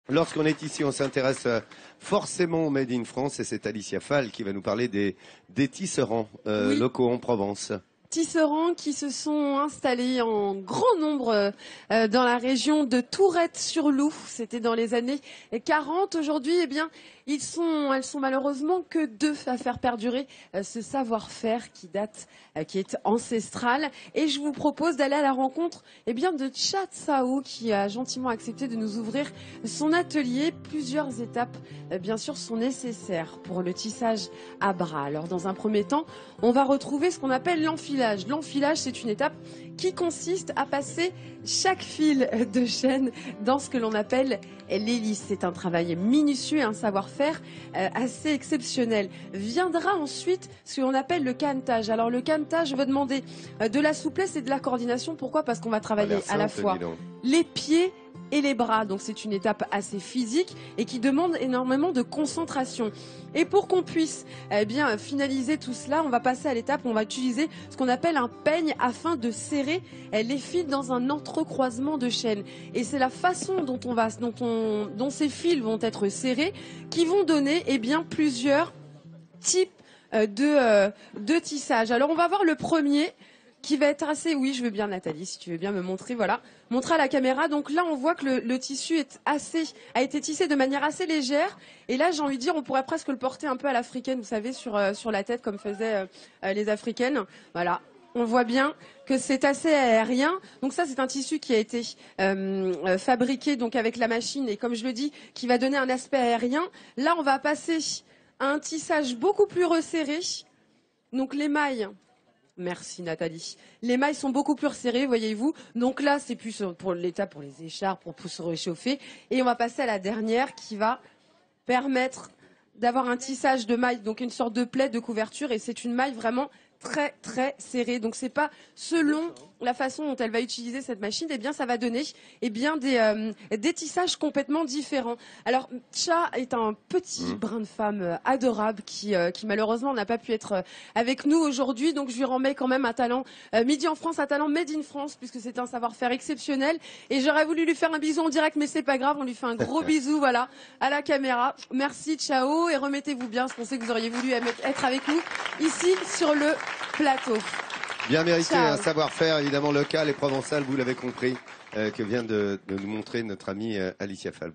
Lorsqu'on est ici, on s'intéresse forcément au Made in France et c'est Alicia Fall qui va nous parler des tisserands Oui. locaux en Provence. Tisserands qui se sont installés en grand nombre dans la région de Tourette-sur-Loup. C'était dans les années 40. Aujourd'hui, eh bien, elles sont malheureusement que deux à faire perdurer ce savoir-faire qui date, qui est ancestral. Et je vous propose d'aller à la rencontre, eh bien, de Cha Tsao qui a gentiment accepté de nous ouvrir son atelier. Plusieurs étapes, bien sûr, sont nécessaires pour le tissage à bras. Alors, dans un premier temps, on va retrouver ce qu'on appelle l'enfilage. L'enfilage, c'est une étape qui consiste à passer chaque fil de chaîne dans ce que l'on appelle l'hélice. C'est un travail minutieux et un savoir-faire assez exceptionnel. Viendra ensuite ce que l'on appelle le cannetage. Alors le cannetage va demander de la souplesse et de la coordination. Pourquoi? Parce qu'on va travailler à la fois les pieds et les bras. Donc c'est une étape assez physique et qui demande énormément de concentration. Et pour qu'on puisse bien finaliser tout cela, on va passer à l'étape où on va utiliser ce qu'on appelle un peigne afin de serrer les fils dans un entrecroisement de chaînes. Et c'est la façon dont ces fils vont être serrés qui vont donner bien plusieurs types de tissage. Alors on va voir le premier qui va être assez, oui, je veux bien Nathalie, si tu veux bien me montrer, voilà, montrer à la caméra. Donc là, on voit que le tissu a été tissé de manière assez légère. Et là, j'ai envie de dire, on pourrait presque le porter un peu à l'africaine, vous savez, sur la tête, comme faisaient les africaines. Voilà. On voit bien que c'est assez aérien. Donc ça, c'est un tissu qui a été fabriqué donc avec la machine et comme je le dis, qui va donner un aspect aérien. Là, on va passer à un tissage beaucoup plus resserré. Donc les mailles. Merci Nathalie. Les mailles sont beaucoup plus resserrées, voyez-vous. Donc là, c'est plus pour l'étape, pour les écharpes, pour se réchauffer. Et on va passer à la dernière qui va permettre d'avoir un tissage de maille, donc une sorte de plaid de couverture. Et c'est une maille vraiment très très serrée. Donc c'est pas selon la façon dont elle va utiliser cette machine, eh bien ça va donner des tissages complètement différents. Alors Cha est un petit brin de femme adorable qui malheureusement n'a pas pu être avec nous aujourd'hui. Donc je lui remets quand même un talent Midi en France, un talent Made in France puisque c'est un savoir-faire exceptionnel. Et j'aurais voulu lui faire un bisou en direct, mais c'est pas grave, on lui fait un gros bisou, voilà, à la caméra. Merci, ciao, et remettez-vous bien, parce qu'on sait que vous auriez voulu être avec nous ici sur le plateau. Bien mérité, Ciao. un savoir-faire évidemment local et provençal, vous l'avez compris, que vient de nous montrer notre amie Alicia Fall.